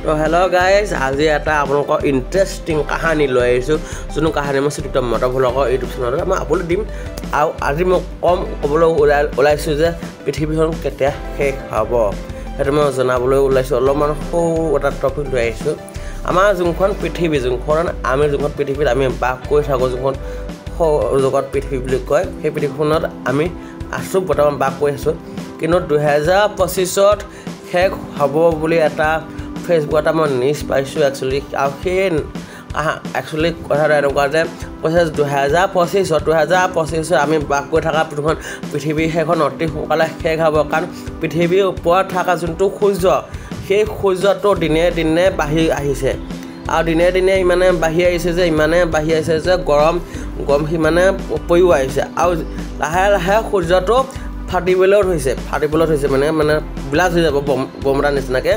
তো hello' guys আজি এটা আপোনালোকৰ ইণ্টাৰেষ্টিং কাহানী লৈ আহিছোঁ যোনটো কাহানী মই শ্ৰীযুক্ত মটৰ ভ্লগৰ ইউটিউব চেনেলত মই আপলোড দিম আৰু আজি মই ক'বলৈ ওলাইছোঁ যে পৃথিৱীখন কেতিয়া শেষ হ'ব সেইটো মই জনাবলৈ ওলাইছোঁ অলপমান সৰু এটা টপিক লৈ আহিছোঁ আমাৰ যোনখন পৃথিৱী যোনখন আমি যোনখন পৃথিৱীত আমি বাস কৰি থাকোঁ যোনখন জগত পৃথিৱী বুলি কয় সেই পৃথিৱীখনত আমি আছোঁ বৰ্তমান বাস কৰি আছোঁ কিন্তু 2025ত শেষ হ'ব বুলি এটা ফেচবুকত মই নিউজ পাইছোঁ একচুৱেলি আৰু সেই একচুৱেলি কথাটো এনেকুৱা যে কৈছে 2025ত আমি বাস কৰি থকা পৃথিৱী সেইখন অতি সোনকালে শেষ হ'ব কাৰণ পৃথিৱীৰ ওপৰত থকা যোনটো সূৰ্য সেই সূৰ্যটো দিনে দিনে বাঢ়ি আহিছে আৰু দিনে দিনে ইমানে বাঢ়ি আহিছে যে গৰম সিমানে পৰিও আহিছে আৰু লাহে লাহে সূৰ্যটো ফাটিবলৈ ধৰিছে মানে ব্লাষ্ট হৈ যাব বমৰা নিচিনাকৈ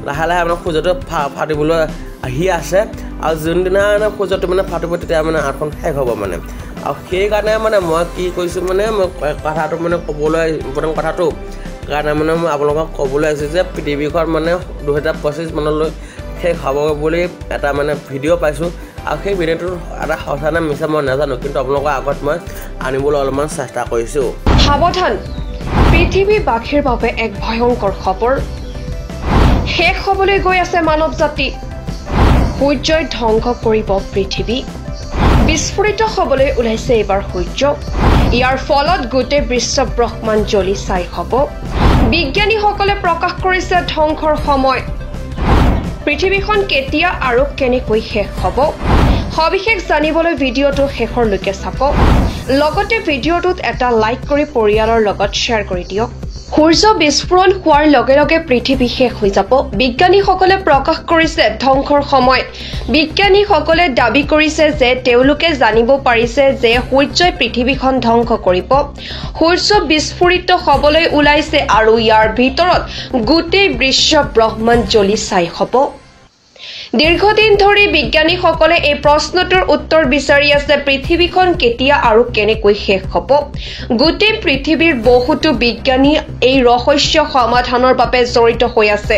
লাহে লাহে মানে সূৰ্যটো ফাটিবলৈ আহি আছে আৰু যোনদিনা সূৰ্যটো মানে ফাটিব তেতিয়া মানে আঠখন শেষ হ'ব মানে আৰু সেইকাৰণে মানে মই কি কৈছোঁ মানে মই কথাটো মানে ক'বলৈ ইম্পৰ্টেণ্ট কথাটো কাৰণে মানে মই আপোনালোকক ক'বলৈ আহিছোঁ যে পৃথিৱীখন মানে 2025 মানলৈ শেষ হ'ব বুলি এটা মানে ভিডিঅ' পাইছোঁ আৰু সেই ভিডিঅ'টো এটা সঁচা নে মিছা মই নাজানো কিন্তু আপোনালোকৰ আগত মই আনিবলৈ অলপমান চেষ্টা কৰিছোঁ সাৱধান পৃথিৱীবাসীৰ বাবে এক ভয়ংকৰ খবৰ শেষ হ'বলৈ গৈ আছে মানৱ জাতি সূৰ্যই ধ্বংস কৰিব পৃথিৱী বিস্ফোৰিত হ'বলৈ ওলাইছে এইবাৰ সূৰ্য ইয়াৰ ফলত গোটেই বিশ্ব ব্ৰহ্মাণ্ড জ্বলি ছাই হ'ব বিজ্ঞানীসকলে প্ৰকাশ কৰিছে ধ্বংসৰ সময় পৃথিৱীখন কেতিয়া আৰু কেনেকৈ শেষ হ'ব সবিশেষ জানিবলৈ ভিডিঅ'টো শেষৰলৈকে চাব লগতে ভিডিঅ'টোত এটা লাইক কৰি পৰিয়ালৰ লগত শ্বেয়াৰ কৰি দিয়ক সূৰ্য বিস্ফোৰণ হোৱাৰ লগে লগে পৃথিৱী শেষ হৈ যাব বিজ্ঞানীসকলে প্ৰকাশ কৰিছে ধ্বংসৰ সময় বিজ্ঞানীসকলে দাবী কৰিছে যে তেওঁলোকে জানিব পাৰিছে যে সূৰ্যই পৃথিৱীখন ধ্বংস কৰিব সূৰ্য বিস্ফোৰিত হ'বলৈ ওলাইছে আৰু ইয়াৰ ভিতৰত গোটেই বিশ্ব ব্ৰহ্মাণ্ড জ্বলি ছাই হ'ব দীৰ্ঘদিন ধৰি বিজ্ঞানীসকলে এই প্ৰশ্নটোৰ উত্তৰ বিচাৰি আছে পৃথিৱীখন কেতিয়া আৰু কেনেকৈ শেষ হ'ব গোটেই পৃথিৱীৰ বহুতো বিজ্ঞানী এই ৰহস্য সমাধানৰ বাবে জড়িত হৈ আছে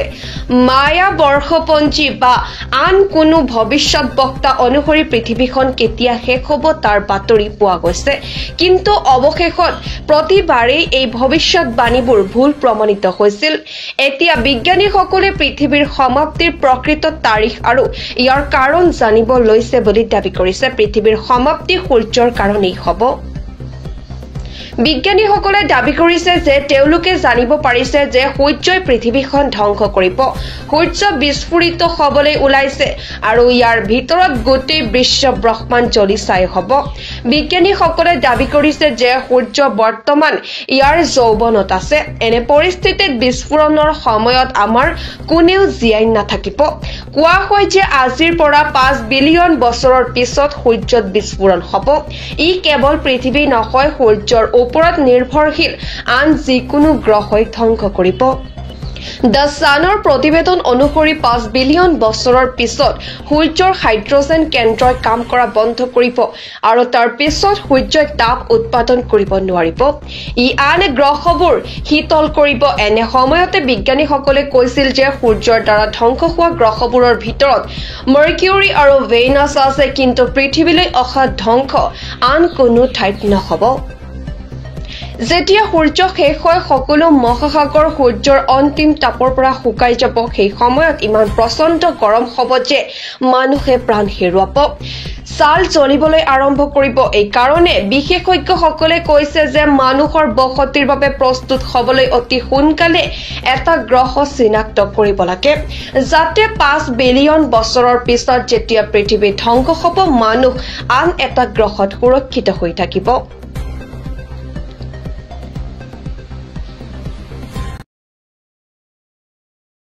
মায়া বৰ্ষপঞ্জী বা আন কোনো ভৱিষ্যত বক্তা অনুসৰি পৃথিৱীখন কেতিয়া শেষ হ'ব তাৰ বাতৰি পোৱা গৈছে কিন্তু অৱশেষত প্ৰতিবাৰেই এই ভৱিষ্যতবাণীবোৰ ভুল প্ৰমাণিত হৈছিল এতিয়া বিজ্ঞানীসকলে পৃথিৱীৰ সমাপ্তিৰ প্ৰকৃত তাৰিখ আৰু ইয়াৰ কাৰণ জানিব লৈছে বুলি দাবী কৰিছে পৃথিৱীৰ সমাপ্তি সূৰ্যৰ কাৰণেই হ'ব বিজ্ঞানীসকলে দাবী কৰিছে যে তেওঁলোকে জানিব পাৰিছে যে সূৰ্যই পৃথিৱীখন ধ্বংস কৰিব সূৰ্য বিস্ফোৰিত হ'বলৈ ওলাইছে আৰু ইয়াৰ ভিতৰত গোটেই বিশ্ব ব্ৰহ্মাণ্ড জ্বলি ছাই হ'ব বিজ্ঞানীসকলে দাবী কৰিছে যে সূৰ্য বৰ্তমান ইয়াৰ যৌৱনত আছে এনে পৰিস্থিতিত বিস্ফোৰণৰ সময়ত আমাৰ কোনেও জীয়াই নাথাকিব কোৱা হয় যে আজিৰ পৰা 5 বিলিয়ন বছৰৰ পিছত সূৰ্যত বিস্ফোৰণ হ'ব ই কেৱল পৃথিৱী নহয় সূৰ্যৰ ওপৰত নিৰ্ভৰশীল আন যিকোনো গ্ৰহই ধ্বংস কৰিব দ্য ছানৰ প্ৰতিবেদন অনুসৰি 5 বিলিয়ন বছৰৰ পিছত সূৰ্যৰ হাইড্ৰজেন কেন্দ্ৰই কাম কৰা বন্ধ কৰিব আৰু তাৰ পিছত সূৰ্যই তাপ উৎপাদন কৰিব নোৱাৰিব ই আন গ্ৰহবোৰ শীতল কৰিব এনে সময়তে বিজ্ঞানীসকলে কৈছিল যে সূৰ্যৰ দ্বাৰা ধ্বংস হোৱা গ্ৰহবোৰৰ ভিতৰত মাৰ্কিউৰি আৰু ভেনাছ আছে কিন্তু পৃথিৱীলৈ অহা ধ্বংস আন কোনো ঠাইত নহ'ব যেতিয়া সূৰ্য শেষ হয় সকলো মহাসাগৰ সূৰ্যৰ অন্তিম তাপৰ পৰা শুকাই যাব সেই সময়ত ইমান প্ৰচণ্ড গৰম হ'ব যে মানুহে প্ৰাণ হেৰুৱাব ছাল জ্বলিবলৈ আৰম্ভ কৰিব এই কাৰণে বিশেষজ্ঞসকলে কৈছে যে মানুহৰ বসতিৰ বাবে প্ৰস্তুত হ'বলৈ অতি সোনকালে এটা গ্ৰহ চিনাক্ত কৰিব লাগে যাতে 5 বিলিয়ন বছৰৰ পিছত যেতিয়া পৃথিৱী ধ্বংস হ'ব মানুহ আন এটা গ্ৰহত সুৰক্ষিত হৈ থাকিব